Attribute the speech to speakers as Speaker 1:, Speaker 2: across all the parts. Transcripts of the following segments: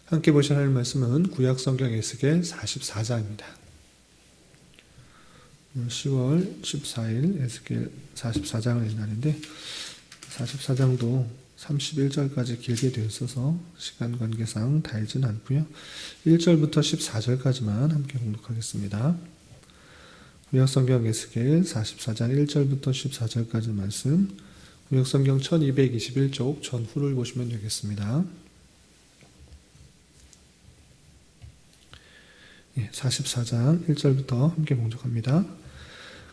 Speaker 1: 함께 보실 하나님 말씀은 구약성경 에스겔 44장입니다. 10월 14일 에스겔 44장을 읽는데 44장도 31절까지 길게 되어 있어서 시간 관계상 다 읽지는 않고요. 1절부터 14절까지만 함께 공독하겠습니다. 구약성경 에스겔 44장 1절부터 14절까지 말씀, 구약성경 1221쪽 전후를 보시면 되겠습니다. 44장 1절부터 함께 공독합니다.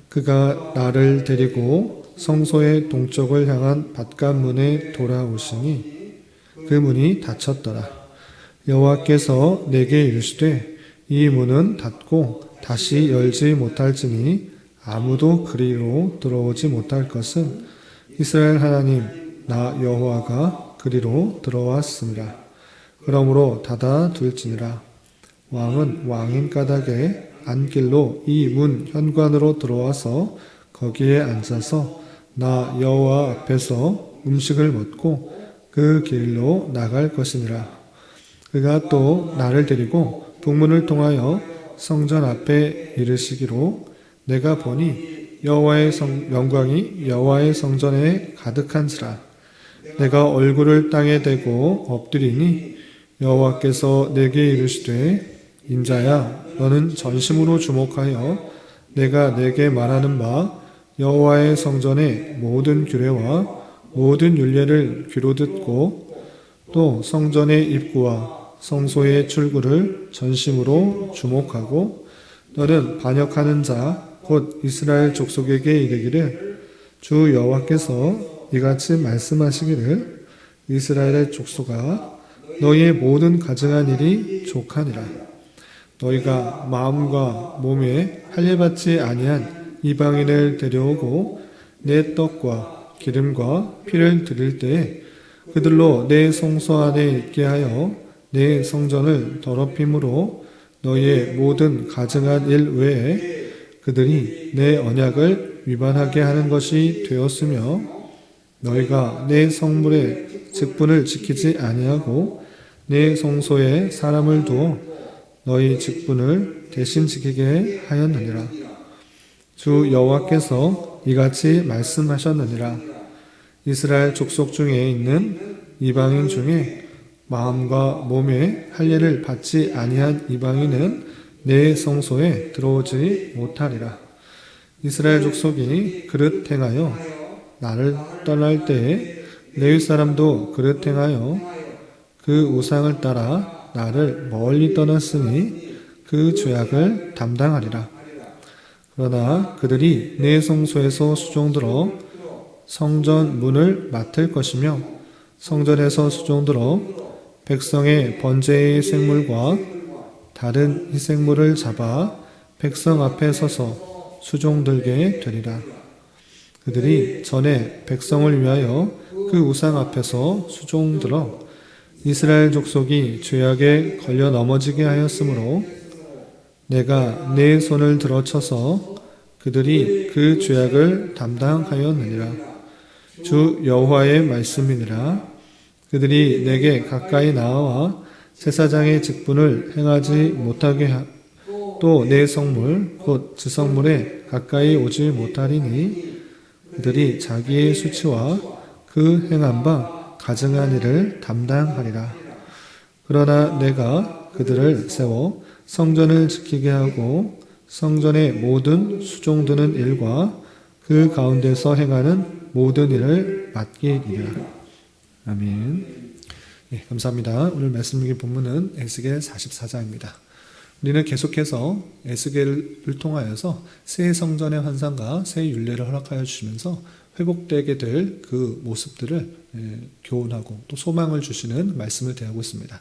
Speaker 1: 그가 나를 데리고 성소의 동쪽을 향한 밧갓문에 돌아오시니 그 문이 닫혔더라. 여호와께서 내게 이르시되 이 문은 닫고 다시 열지 못할지니 아무도 그리로 들어오지 못할 것은 이스라엘 하나님 나 여호와가 그리로 들어왔습니다. 그러므로 닫아 둘지니라. 왕은 왕인 까닭에 안길로 이 문 현관으로 들어와서 거기에 앉아서 나 여호와 앞에서 음식을 먹고 그 길로 나갈 것이니라. 그가 또 나를 데리고 북문을 통하여 성전 앞에 이르시기로 내가 보니 여호와의 영광이 여호와의 성전에 가득한지라. 내가 얼굴을 땅에 대고 엎드리니 여호와께서 내게 이르시되 인자야 너는 전심으로 주목하여 내가 내게 말하는 바 여호와의 성전의 모든 규례와 모든 율례를 귀로 듣고 또 성전의 입구와 성소의 출구를 전심으로 주목하고 너는 반역하는 자 곧 이스라엘 족속에게 이르기를 주 여호와께서 이같이 말씀하시기를 이스라엘의 족속아 너희의 모든 가증한 일이 족하니라. 너희가 마음과 몸에 할례받지 아니한 이방인을 데려오고 내 떡과 기름과 피를 드릴 때에 그들로 내 성소 안에 있게 하여 내 성전을 더럽힘으로 너희의 모든 가증한 일 외에 그들이 내 언약을 위반하게 하는 것이 되었으며 너희가 내 성물의 직분을 지키지 아니하고 내 성소에 사람을 두어 너희 직분을 대신 지키게 하였느니라. 주 여호와께서 이같이 말씀하셨느니라. 이스라엘 족속 중에 있는 이방인 중에 마음과 몸에 할례를 받지 아니한 이방인은 내 성소에 들어오지 못하리라. 이스라엘 족속이 그릇 행하여 나를 떠날 때에 레위 사람도 그릇 행하여 그 우상을 따라 나를 멀리 떠났으니 그 죄악을 담당하리라. 그러나 그들이 내 성소에서 수종들어 성전 문을 맡을 것이며 성전에서 수종들어 백성의 번제의 생물과 다른 희생물을 잡아 백성 앞에 서서 수종들게 되리라. 그들이 전에 백성을 위하여 그 우상 앞에서 수종들어 이스라엘 족속이 죄악에 걸려 넘어지게 하였으므로 내가 내 손을 들어쳐서 그들이 그 죄악을 담당하였느니라. 주 여호와의 말씀이니라. 그들이 내게 가까이 나와 제사장의 직분을 행하지 못하게 또 내 성물 곧 지성물에 가까이 오지 못하리니 그들이 자기의 수치와 그 행한 바 가증한 일을 담당하리라. 그러나 내가 그들을 세워 성전을 지키게 하고 성전의 모든 수종드는 일과 그 가운데서 행하는 모든 일을 맡기리라. 아멘. 네, 감사합니다. 오늘 말씀 읽은 본문은 에스겔 44장입니다. 우리는 계속해서 에스겔을 통하여서 새 성전의 환상과 새 율례를 허락하여 주시면서 회복되게 될 그 모습들을 교훈하고 또 소망을 주시는 말씀을 대하고 있습니다.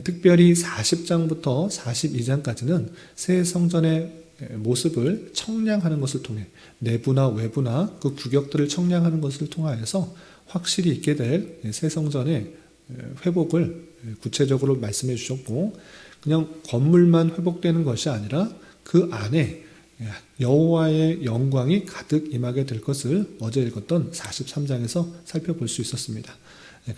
Speaker 1: 특별히 40장부터 42장까지는 새 성전의 모습을 청량하는 것을 통해 내부나 외부나 그 규격들을 청량하는 것을 통하여서 확실히 있게 될 새 성전의 회복을 구체적으로 말씀해 주셨고 그냥 건물만 회복되는 것이 아니라 그 안에 여호와의 영광이 가득 임하게 될 것을 어제 읽었던 43장에서 살펴볼 수 있었습니다.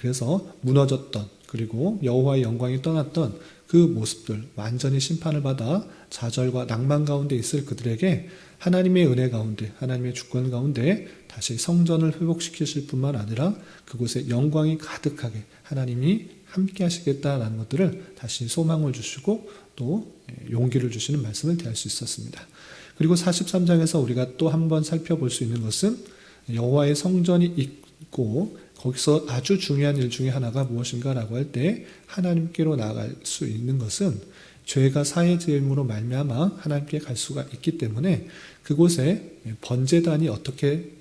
Speaker 1: 그래서 무너졌던 그리고 여호와의 영광이 떠났던 그 모습들, 완전히 심판을 받아 좌절과 낭만 가운데 있을 그들에게 하나님의 은혜 가운데, 하나님의 주권 가운데 다시 성전을 회복시키실 뿐만 아니라 그곳에 영광이 가득하게 하나님이 함께 하시겠다라는 것들을 다시 소망을 주시고 또 용기를 주시는 말씀을 대할 수 있었습니다. 그리고 43장에서 우리가 또 한번 살펴볼 수 있는 것은 여호와의 성전이 있고 거기서 아주 중요한 일 중에 하나가 무엇인가라고 할 때 하나님께로 나아갈 수 있는 것은 죄가 사해짐으로 말미암아 하나님께 갈 수가 있기 때문에 그곳에 번제단이 어떻게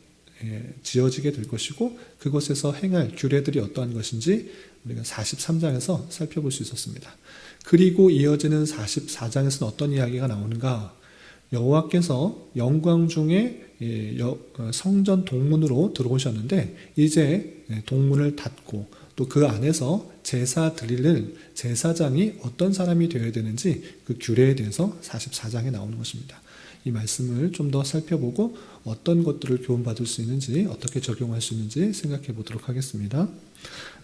Speaker 1: 지어지게 될 것이고 그곳에서 행할 규례들이 어떠한 것인지 우리가 43장에서 살펴볼 수 있었습니다. 그리고 이어지는 44장에서는 어떤 이야기가 나오는가? 여호와께서 영광 중에 성전 동문으로 들어오셨는데 이제 동문을 닫고 또 그 안에서 제사 드릴 제사장이 어떤 사람이 되어야 되는지 그 규례에 대해서 44장에 나오는 것입니다. 이 말씀을 좀 더 살펴보고 어떤 것들을 교훈받을 수 있는지 어떻게 적용할 수 있는지 생각해 보도록 하겠습니다.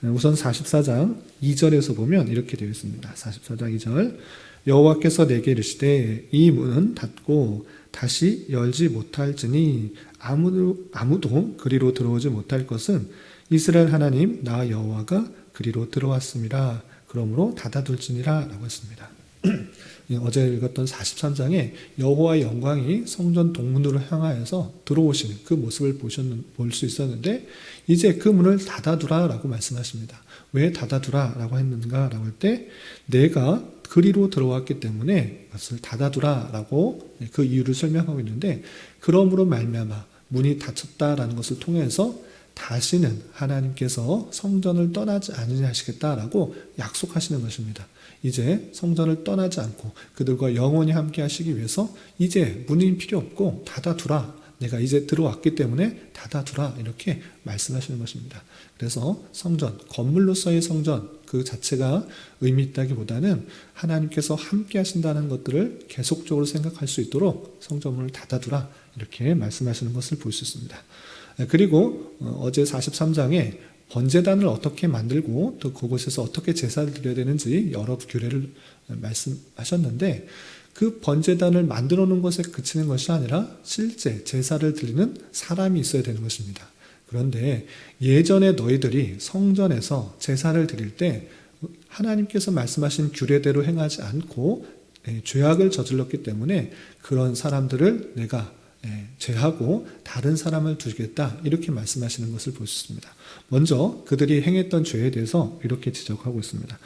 Speaker 1: 우선 44장 2절에서 보면 이렇게 되어 있습니다. 44장 2절 여호와께서 내게 이르시되 이 문은 닫고 다시 열지 못할지니 아무도 그리로 들어오지 못할 것은 이스라엘 하나님 나 여호와가 그리로 들어왔음이라 그러므로 닫아둘지니라 라고 했습니다. 어제 읽었던 43장에 여호와의 영광이 성전 동문으로 향하여서 들어오시는 그 모습을 볼 수 있었는데 이제 그 문을 닫아두라 라고 말씀하십니다. 왜 닫아두라 라고 했는가 라고 할 때 내가 그리로 들어왔기 때문에 그것을 닫아두라 라고 그 이유를 설명하고 있는데 그러므로 말미암아 문이 닫혔다라는 것을 통해서 다시는 하나님께서 성전을 떠나지 않으려 하시겠다라고 약속하시는 것입니다. 이제 성전을 떠나지 않고 그들과 영원히 함께 하시기 위해서 이제 문이 필요 없고 닫아두라. 내가 이제 들어왔기 때문에 닫아두라. 이렇게 말씀하시는 것입니다. 그래서 성전, 건물로서의 성전 그 자체가 의미 있다기보다는 하나님께서 함께 하신다는 것들을 계속적으로 생각할 수 있도록 성전문을 닫아두라. 이렇게 말씀하시는 것을 볼 수 있습니다. 그리고 어제 43장에 번제단을 어떻게 만들고 또 그곳에서 어떻게 제사를 드려야 되는지 여러 규례를 말씀하셨는데 그 번제단을 만들어 놓은 것에 그치는 것이 아니라 실제 제사를 드리는 사람이 있어야 되는 것입니다. 그런데 예전에 너희들이 성전에서 제사를 드릴 때 하나님께서 말씀하신 규례대로 행하지 않고 죄악을 저질렀기 때문에 그런 사람들을 내가 제하고 다른 사람을 두겠다 이렇게 말씀하시는 것을 볼 수 있습니다. 먼저 그들이 행했던 죄에 대해서 이렇게 지적하고 있습니다.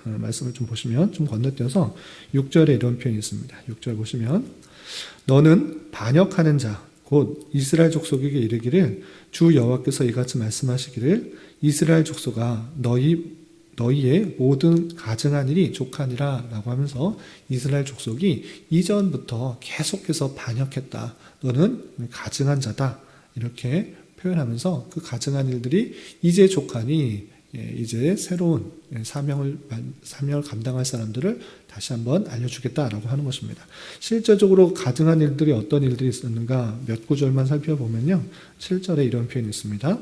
Speaker 1: 말씀을 좀 보시면 좀 건너뛰어서 6절에 이런 표현이 있습니다. 6절 보시면 너는 반역하는 자 곧 이스라엘 족속에게 이르기를 주 여호와께서 이같이 말씀하시기를 이스라엘 족속아 너희의 모든 가증한 일이 족하니라 라고 하면서 이스라엘 족속이 이전부터 계속해서 반역했다. 너는 가증한 자다. 이렇게 표현하면서 그 가증한 일들이 이제 족하니 이제 새로운 사명을 감당할 사람들을 다시 한번 알려주겠다라고 하는 것입니다. 실제적으로 가증한 일들이 어떤 일들이 있었는가 몇 구절만 살펴보면요. 7절에 이런 표현이 있습니다.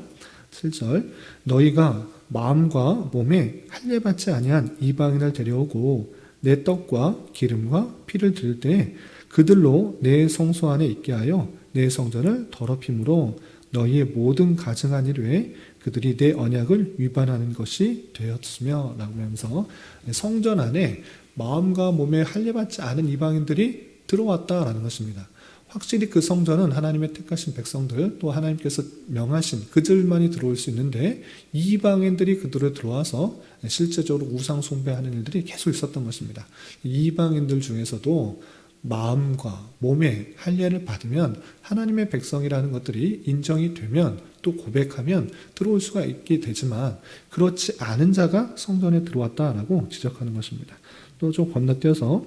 Speaker 1: 7절 너희가 마음과 몸에 할례받지 아니한 이방인을 데려오고 내 떡과 기름과 피를 드릴 때 그들로 내 성소 안에 있게 하여 내 성전을 더럽힘으로 너희의 모든 가증한 일 외에 그들이 내 언약을 위반하는 것이 되었으며 라고 하면서 성전 안에 마음과 몸에 할례받지 않은 이방인들이 들어왔다라는 것입니다. 확실히 그 성전은 하나님의 택하신 백성들 또 하나님께서 명하신 그들만이 들어올 수 있는데 이방인들이 그들을 들어와서 실제적으로 우상 숭배하는 일들이 계속 있었던 것입니다. 이방인들 중에서도 마음과 몸에 할례를 받으면 하나님의 백성이라는 것들이 인정이 되면 또 고백하면 들어올 수가 있게 되지만 그렇지 않은 자가 성전에 들어왔다라고 지적하는 것입니다. 또 좀 건너뛰어서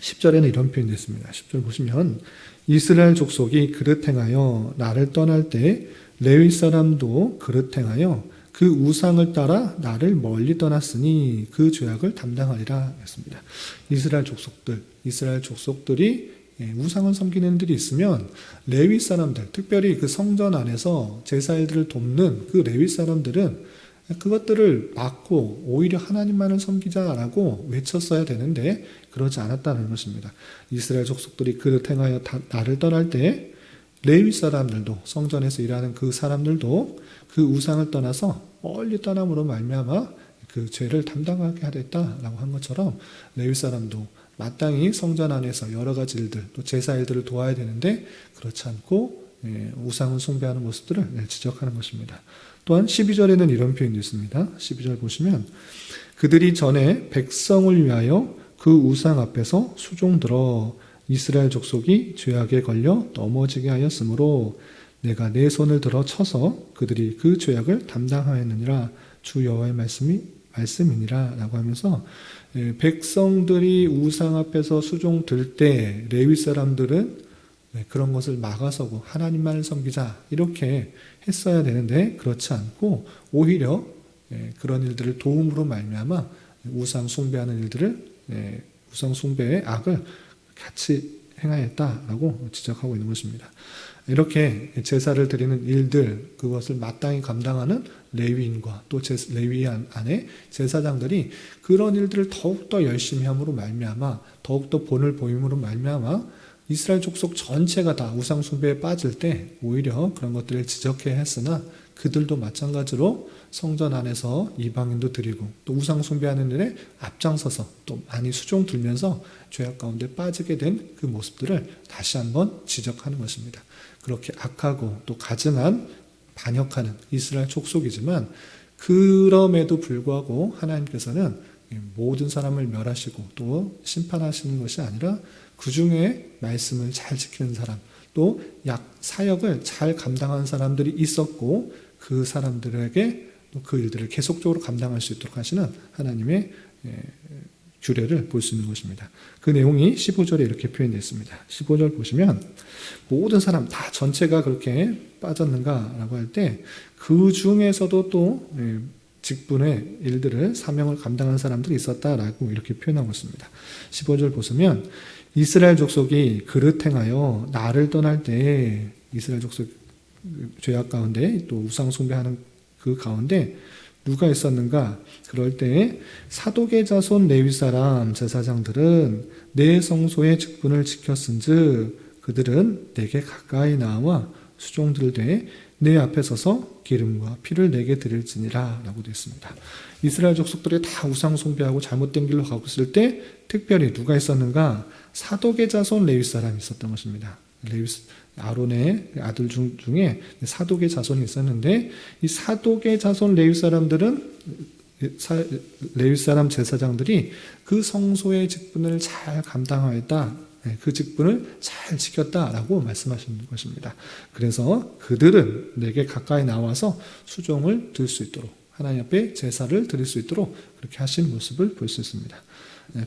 Speaker 1: 10절에는 이런 표현이 있습니다. 10절 보시면 이스라엘 족속이 그릇 행하여 나를 떠날 때 레위 사람도 그릇 행하여 그 우상을 따라 나를 멀리 떠났으니 그 죄악을 담당하리라 했습니다. 이스라엘 족속들이 우상을 섬기는 일들이 있으면 레위 사람들, 특별히 그 성전 안에서 제사일들을 돕는 그 레위 사람들은 그것들을 막고 오히려 하나님만을 섬기자라고 외쳤어야 되는데 그러지 않았다는 것입니다. 이스라엘 족속들이 그릇 행하여 나를 떠날 때 레위 사람들도, 성전에서 일하는 그 사람들도 그 우상을 떠나서 멀리 떠남으로 말미암아 그 죄를 담당하게 하겠다라고 한 것처럼 레위 사람도 마땅히 성전 안에서 여러 가지 일들, 또 제사 일들을 도와야 되는데 그렇지 않고 우상을 숭배하는 모습들을 지적하는 것입니다. 또한 12절에는 이런 표현이 있습니다. 12절 보시면 그들이 전에 백성을 위하여 그 우상 앞에서 수종들어 이스라엘 족속이 죄악에 걸려 넘어지게 하였으므로 내가 내 손을 들어 쳐서 그들이 그 죄악을 담당하였느니라. 주 여호와의 말씀이니라 라고 하면서 백성들이 우상 앞에서 수종들 때 레위 사람들은 그런 것을 막아서고 하나님만을 섬기자 이렇게 했어야 되는데 그렇지 않고 오히려 그런 일들을 도움으로 말미암아 우상 숭배하는 일들을 우상 숭배의 악을 같이 행하였다라고 지적하고 있는 것입니다. 이렇게 제사를 드리는 일들 그것을 마땅히 감당하는 레위인과 또 레위 안에 제사장들이 그런 일들을 더욱더 열심히 함으로 말미암아 더욱더 본을 보임으로 말미암아 이스라엘 족속 전체가 다 우상 숭배에 빠질 때 오히려 그런 것들을 지적해야 했으나 그들도 마찬가지로 성전 안에서 이방인도 드리고 또 우상 숭배하는 일에 앞장서서 또 많이 수종 들면서 죄악 가운데 빠지게 된 그 모습들을 다시 한번 지적하는 것입니다. 그렇게 악하고 또 가증한 반역하는 이스라엘 족속이지만 그럼에도 불구하고 하나님께서는 모든 사람을 멸하시고 또 심판하시는 것이 아니라 그 중에 말씀을 잘 지키는 사람 또 사역을 잘 감당하는 사람들이 있었고 그 사람들에게 또 그 일들을 계속적으로 감당할 수 있도록 하시는 하나님의 규례를 볼 수 있는 것입니다. 그 내용이 15절에 이렇게 표현되어 있습니다. 15절 보시면 모든 사람 다 전체가 그렇게 빠졌는가라고 할 때 그 중에서도 또 직분의 일들을 사명을 감당하는 사람들이 있었다라고 이렇게 표현하고 있습니다. 15절 보시면 이스라엘 족속이 그릇 행하여 나를 떠날 때 이스라엘 족속 죄악 가운데 또 우상 숭배하는 그 가운데 누가 있었는가? 그럴 때 사독의 자손 레위 사람 제사장들은 내 성소의 직분을 지켰은즉 그들은 내게 가까이 나와 수종들되 내 앞에 서서 기름과 피를 내게 드릴지니라 라고 되어 있습니다. 이스라엘 족속들이 다 우상 숭배하고 잘못된 길로 가고 있을 때 특별히 누가 있었는가? 사독의 자손 레위 사람이 있었던 것입니다. 아론의 아들 중에 사독의 자손이 있었는데 이 사독의 자손 레위 사람들은 레위 사람 제사장들이 그 성소의 직분을 잘 감당하였다. 그 직분을 잘 지켰다라고 말씀하시는 것입니다. 그래서 그들은 내게 가까이 나와서 수종을 들 수 있도록 하나님 앞에 제사를 드릴 수 있도록 그렇게 하신 모습을 볼 수 있습니다.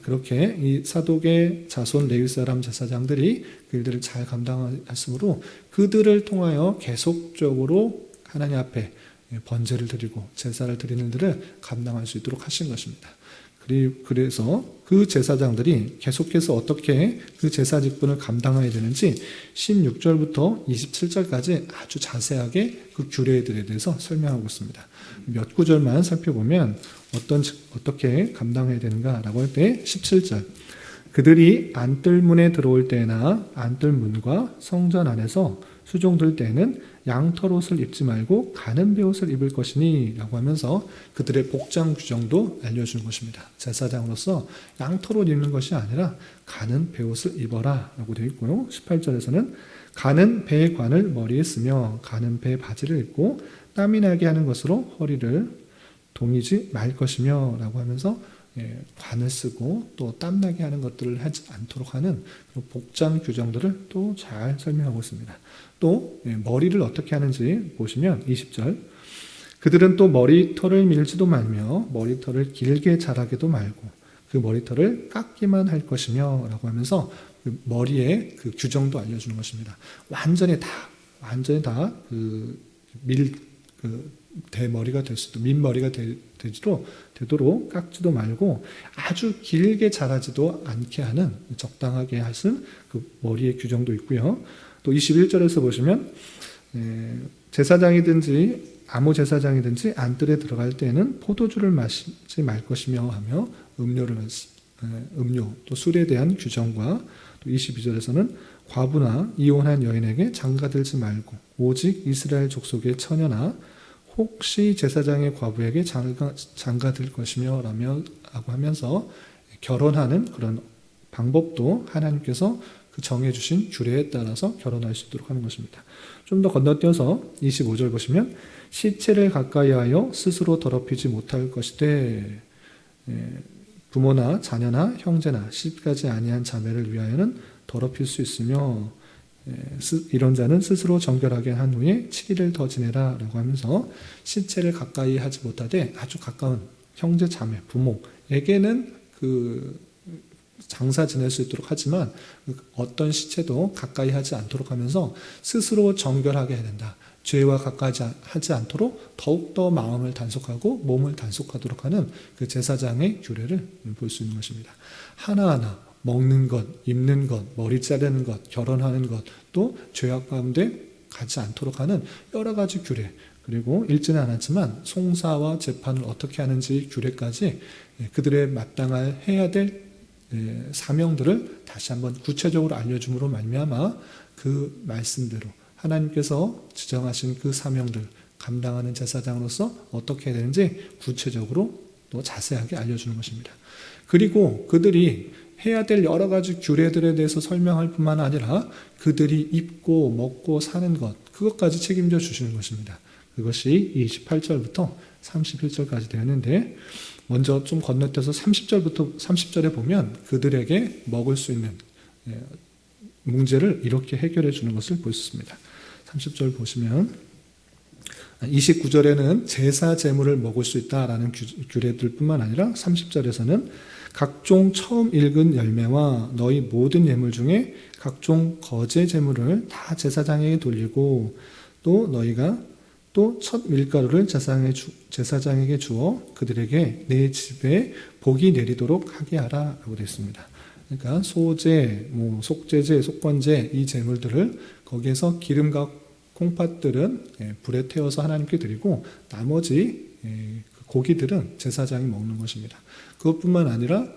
Speaker 1: 그렇게 이 사독의 자손 레위 사람 제사장들이 그 일들을 잘 감당했으므로 그들을 통하여 계속적으로 하나님 앞에 번제를 드리고 제사를 드리는 일들을 감당할 수 있도록 하신 것입니다. 그래서 그 제사장들이 계속해서 어떻게 그 제사 직분을 감당해야 되는지 16절부터 27절까지 아주 자세하게 그 규례들에 대해서 설명하고 있습니다. 몇 구절만 살펴보면 어떻게 감당해야 되는가라고 할 때 17절 그들이 안뜰문에 들어올 때나 안뜰문과 성전 안에서 수종들 때에는 양털 옷을 입지 말고 가는 배옷을 입을 것이니 라고 하면서 그들의 복장 규정도 알려주는 것입니다. 제사장으로서 양털 옷 입는 것이 아니라 가는 배옷을 입어라 라고 되어 있고요. 18절에서는 가는 배의 관을 머리에 쓰며 가는 배 바지를 입고 땀이 나게 하는 것으로 허리를 동이지 말 것이며 라고 하면서 관을 쓰고 또 땀나게 하는 것들을 하지 않도록 하는 복장 규정들을 또 잘 설명하고 있습니다. 또 머리를 어떻게 하는지 보시면 20절 그들은 또 머리털을 밀지도 말며 머리털을 길게 자라게도 말고 그 머리털을 깎기만 할 것이며 라고 하면서 그 머리의 그 규정도 알려주는 것입니다. 완전히 다 대머리가 될 수도 민머리가 되도록 깎지도 말고 아주 길게 자라지도 않게 하는 적당하게 하신 그 머리의 규정도 있고요. 또 21절에서 보시면 제사장이든지 아무 제사장이든지 안뜰에 들어갈 때에는 포도주를 마시지 말 것이며 하며 음료 또 술에 대한 규정과 또 22절에서는 과부나 이혼한 여인에게 장가들지 말고 오직 이스라엘 족속의 처녀나 혹시 제사장의 과부에게 장가들 것이며 라고 하면서 결혼하는 그런 방법도 하나님께서 그 정해주신 규례에 따라서 결혼할 수 있도록 하는 것입니다. 좀 더 건너뛰어서 25절 보시면 시체를 가까이하여 스스로 더럽히지 못할 것이되 부모나 자녀나 형제나 시집가지 아니한 자매를 위하여는 더럽힐 수 있으며 이런 자는 스스로 정결하게 한 후에 7일을 더 지내라 라고 하면서 시체를 가까이 하지 못하되 아주 가까운 형제 자매 부모에게는 그 장사 지낼 수 있도록 하지만 어떤 시체도 가까이 하지 않도록 하면서 스스로 정결하게 해야 된다. 죄와 가까이 하지 않도록 더욱더 마음을 단속하고 몸을 단속하도록 하는 그 제사장의 규례를 볼 수 있는 것입니다. 하나하나 먹는 것, 입는 것, 머리 자르는 것, 결혼하는 것, 또 죄악 가운데 가지 않도록 하는 여러 가지 규례, 그리고 읽지는 않았지만 송사와 재판을 어떻게 하는지 규례까지 그들의 마땅할 해야 될 사명들을 다시 한번 구체적으로 알려줌으로 말미암아 그 말씀대로 하나님께서 지정하신 그 사명들 감당하는 제사장으로서 어떻게 해야 되는지 구체적으로 또 자세하게 알려주는 것입니다. 그리고 그들이 해야 될 여러 가지 규례들에 대해서 설명할 뿐만 아니라 그들이 입고 먹고 사는 것, 그것까지 책임져 주시는 것입니다. 그것이 28절부터 31절까지 되었는데 먼저 좀 건너뛰어서 30절부터 30절에 보면 그들에게 먹을 수 있는 문제를 이렇게 해결해 주는 것을 볼 수 있습니다. 30절 보시면 29절에는 제사 제물을 먹을 수 있다라는 규례들 뿐만 아니라 30절에서는 각종 처음 읽은 열매와 너희 모든 예물 중에 각종 거제 제물을 다 제사장에게 돌리고 또 너희가 또 첫 밀가루를 제사장에게 주어 그들에게 내 집에 복이 내리도록 하게 하라 라고 되어 있습니다. 그러니까 소제, 속제제, 속건제 이 제물들을 거기에서 기름과 콩팥들은 불에 태워서 하나님께 드리고 나머지 고기들은 제사장이 먹는 것입니다. 그것뿐만 아니라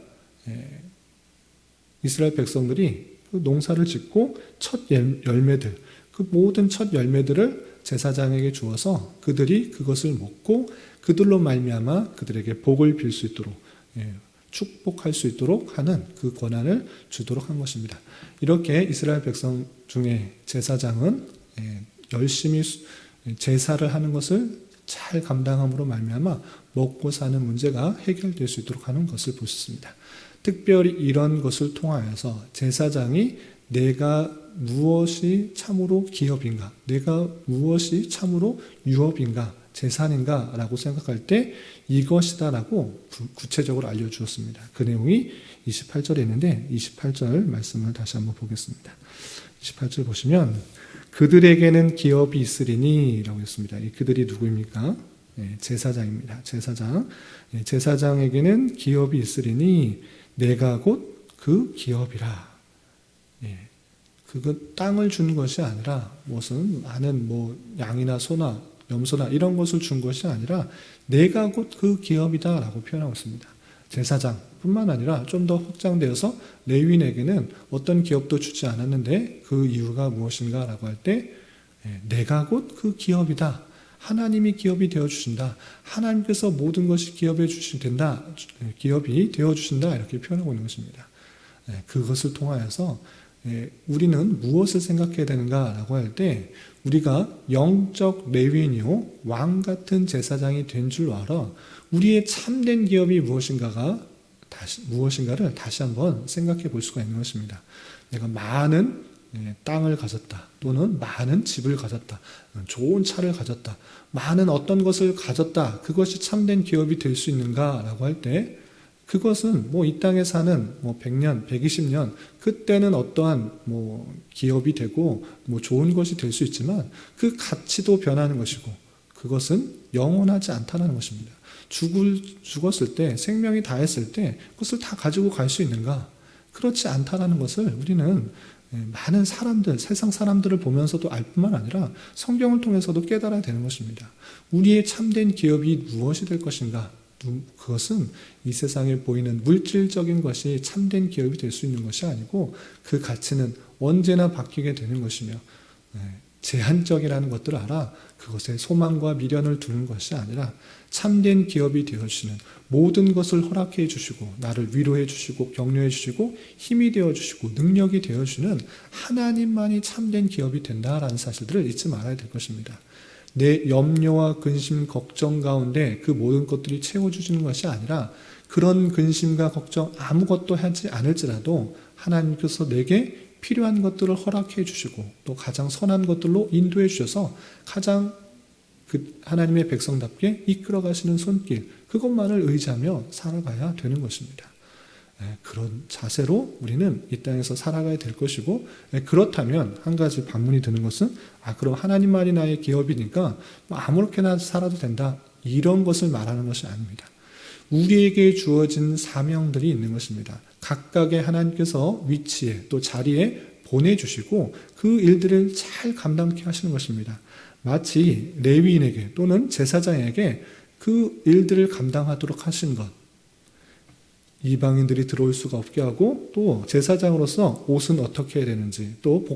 Speaker 1: 이스라엘 백성들이 그 농사를 짓고 첫 열매들, 그 모든 첫 열매들을 제사장에게 주어서 그들이 그것을 먹고 그들로 말미암아 그들에게 복을 빌 수 있도록 축복할 수 있도록 하는 그 권한을 주도록 한 것입니다. 이렇게 이스라엘 백성 중에 제사장은 열심히 제사를 하는 것을 잘 감당함으로 말미암아 먹고 사는 문제가 해결될 수 있도록 하는 것을 볼 수 있습니다. 특별히 이런 것을 통하여서 제사장이 내가 무엇이 참으로 기업인가, 내가 무엇이 참으로 유업인가, 재산인가 라고 생각할 때 이것이다 라고 구체적으로 알려주었습니다. 그 내용이 28절에 있는데 28절 말씀을 다시 한번 보겠습니다. 28절 보시면 그들에게는 기업이 있으리니 라고 했습니다. 그들이 누구입니까? 제사장입니다. 제사장. 제사장에게는 기업이 있으리니 내가 곧 그 기업이라. 그 땅을 준 것이 아니라 무슨 많은 양이나 소나 염소나 이런 것을 준 것이 아니라 내가 곧 그 기업이다 라고 표현하고 있습니다. 제사장뿐만 아니라 좀 더 확장되어서 레위인에게는 어떤 기업도 주지 않았는데 그 이유가 무엇인가 라고 할 때 내가 곧 그 기업이다. 하나님이 기업이 되어주신다. 하나님께서 모든 것이 기업이 되어주신다. 이렇게 표현하고 있는 것입니다. 그것을 통하여서 우리는 무엇을 생각해야 되는가라고 할 때 우리가 영적 레위인이요 왕 같은 제사장이 된 줄 알아 우리의 참된 기업이 무엇인가를 다시 한번 생각해 볼 수가 있는 것입니다. 내가 많은 땅을 가졌다 또는 많은 집을 가졌다 좋은 차를 가졌다 많은 어떤 것을 가졌다 그것이 참된 기업이 될 수 있는가라고 할 때 그것은 이 땅에 사는 100년, 120년 그때는 어떠한 기업이 되고 좋은 것이 될 수 있지만 그 가치도 변하는 것이고 그것은 영원하지 않다는 것입니다. 죽었을 때 생명이 다했을 때 그것을 다 가지고 갈 수 있는가? 그렇지 않다라는 것을 우리는 많은 사람들, 세상 사람들을 보면서도 알 뿐만 아니라 성경을 통해서도 깨달아야 되는 것입니다. 우리의 참된 기업이 무엇이 될 것인가? 그것은 이 세상에 보이는 물질적인 것이 참된 기업이 될 수 있는 것이 아니고 그 가치는 언제나 바뀌게 되는 것이며 제한적이라는 것들을 알아 그것에 소망과 미련을 두는 것이 아니라 참된 기업이 되어주시는 모든 것을 허락해 주시고 나를 위로해 주시고 격려해 주시고 힘이 되어주시고 능력이 되어주는 하나님만이 참된 기업이 된다라는 사실들을 잊지 말아야 될 것입니다. 내 염려와 근심, 걱정 가운데 그 모든 것들이 채워주시는 것이 아니라 그런 근심과 걱정 아무것도 하지 않을지라도 하나님께서 내게 필요한 것들을 허락해 주시고 또 가장 선한 것들로 인도해 주셔서 가장 그 하나님의 백성답게 이끌어 가시는 손길 그것만을 의지하며 살아가야 되는 것입니다. 그런 자세로 우리는 이 땅에서 살아가야 될 것이고 그렇다면 한 가지 반문이 드는 것은 그럼 하나님만이 나의 기업이니까 아무렇게나 살아도 된다 이런 것을 말하는 것이 아닙니다. 우리에게 주어진 사명들이 있는 것입니다. 각각의 하나님께서 위치에 또 자리에 보내주시고 그 일들을 잘 감당케 하시는 것입니다. 마치 레위인에게 또는 제사장에게 그 일들을 감당하도록 하신 것 이방인들이 들어올 수가 없게 하고 또 제사장으로서 옷은 어떻게 해야 되는지 또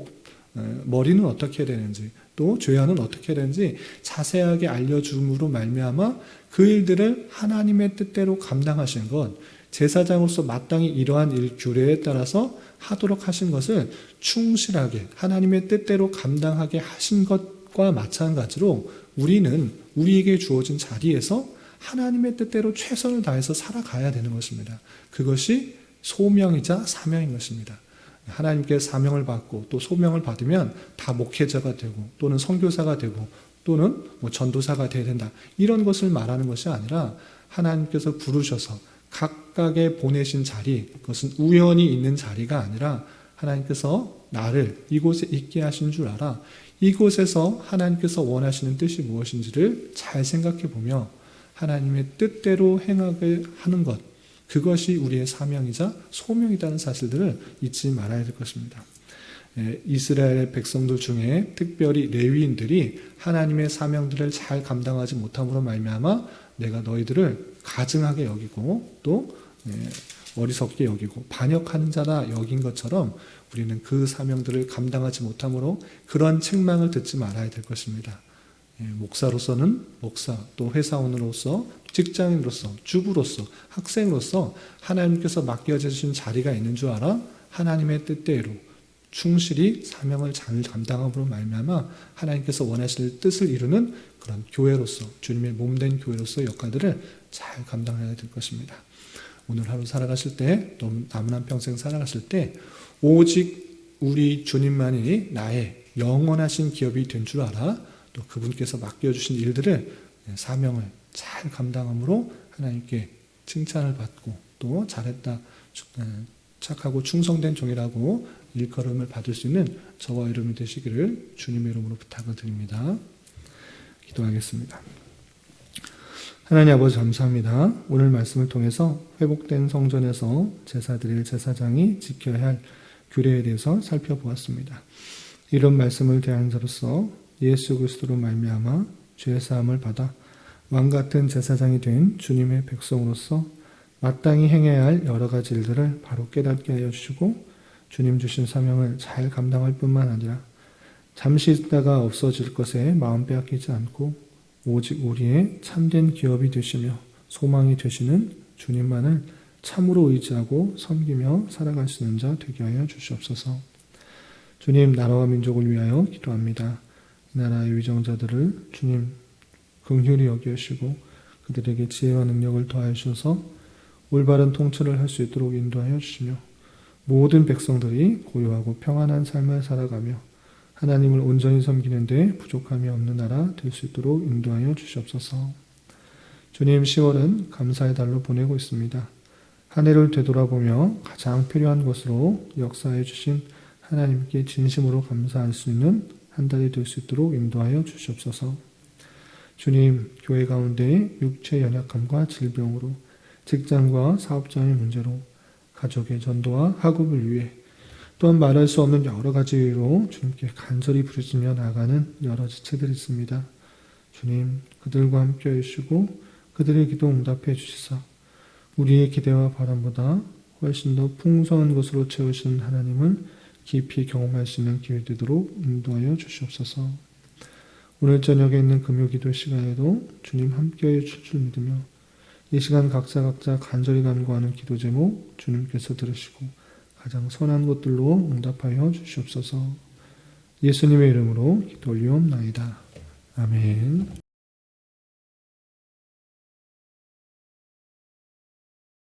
Speaker 1: 머리는 어떻게 해야 되는지 또 죄화는 어떻게 해야 되는지 자세하게 알려줌으로 말미암아 그 일들을 하나님의 뜻대로 감당하신 것 제사장으로서 마땅히 이러한 일 규례에 따라서 하도록 하신 것을 충실하게 하나님의 뜻대로 감당하게 하신 것과 마찬가지로 우리는 우리에게 주어진 자리에서 하나님의 뜻대로 최선을 다해서 살아가야 되는 것입니다. 그것이 소명이자 사명인 것입니다. 하나님께 사명을 받고 또 소명을 받으면 다 목회자가 되고 또는 선교사가 되고 또는 전도사가 되어야 된다. 이런 것을 말하는 것이 아니라 하나님께서 부르셔서 각각의 보내신 자리, 그것은 우연히 있는 자리가 아니라 하나님께서 나를 이곳에 있게 하신 줄 알아 이곳에서 하나님께서 원하시는 뜻이 무엇인지를 잘 생각해 보며 하나님의 뜻대로 행하게 하는 것 그것이 우리의 사명이자 소명이라는 사실들을 잊지 말아야 될 것입니다. 이스라엘 백성들 중에 특별히 레위인들이 하나님의 사명들을 잘 감당하지 못함으로 말미암아 내가 너희들을 가증하게 여기고 또 어리석게 여기고 반역하는 자라 여긴 것처럼 우리는 그 사명들을 감당하지 못함으로 그런 책망을 듣지 말아야 될 것입니다. 목사로서는 목사, 또 회사원으로서, 직장인으로서, 주부로서, 학생으로서 하나님께서 맡겨주신 자리가 있는 줄 알아 하나님의 뜻대로 충실히 사명을 잘 감당함으로 말미암아 하나님께서 원하실 뜻을 이루는 그런 교회로서 주님의 몸된 교회로서 역할들을 잘 감당해야 될 것입니다. 오늘 하루 살아가실 때 또 남은 한평생 살아가실 때 오직 우리 주님만이 나의 영원하신 기업이 된 줄 알아 또 그분께서 맡겨주신 일들을 사명을 잘 감당함으로 하나님께 칭찬을 받고 또 잘했다 착하고 충성된 종이라고 일컬음을 받을 수 있는 저와 여러분이 되시기를 주님의 이름으로 부탁을 드립니다. 기도하겠습니다. 하나님 아버지 감사합니다. 오늘 말씀을 통해서 회복된 성전에서 제사드릴 제사장이 지켜야 할 규례에 대해서 살펴보았습니다. 이런 말씀을 대하는 자로서 예수 그리스도로 말미암아 죄 사함을 받아 왕같은 제사장이 된 주님의 백성으로서 마땅히 행해야 할 여러 가지 일들을 바로 깨닫게 하여 주시고 주님 주신 사명을 잘 감당할 뿐만 아니라 잠시 있다가 없어질 것에 마음 빼앗기지 않고 오직 우리의 참된 기업이 되시며 소망이 되시는 주님만을 참으로 의지하고 섬기며 살아갈 수 있는 자 되게 하여 주시옵소서. 주님 나라와 민족을 위하여 기도합니다. 나라의 위정자들을 주님 긍휼히 여기시고 그들에게 지혜와 능력을 더하여 주셔서 올바른 통치를 할 수 있도록 인도하여 주시며 모든 백성들이 고요하고 평안한 삶을 살아가며 하나님을 온전히 섬기는 데 부족함이 없는 나라 될 수 있도록 인도하여 주시옵소서. 주님 10월은 감사의 달로 보내고 있습니다. 한 해를 되돌아보며 가장 필요한 것으로 역사해 주신 하나님께 진심으로 감사할 수 있는 한 달이 될 수 있도록 인도하여 주시옵소서. 주님, 교회 가운데 육체 연약함과 질병으로 직장과 사업장의 문제로 가족의 전도와 학업을 위해 또한 말할 수 없는 여러 가지 이유로 주님께 간절히 부르짖며 나가는 여러 지체들이 있습니다. 주님, 그들과 함께 해주시고 그들의 기도 응답해 주시사 우리의 기대와 바람보다 훨씬 더 풍성한 것으로 채우신 하나님을 깊이 경험할 수 있는 기회 되도록 인도하여 주시옵소서. 오늘 저녁에 있는 금요기도 시간에도 주님 함께하여 주실 줄 믿으며 이 시간 각자 간절히 간구하는 기도 제목 주님께서 들으시고 가장 선한 것들로 응답하여 주시옵소서. 예수님의 이름으로 기도 올리옵나이다. 아멘.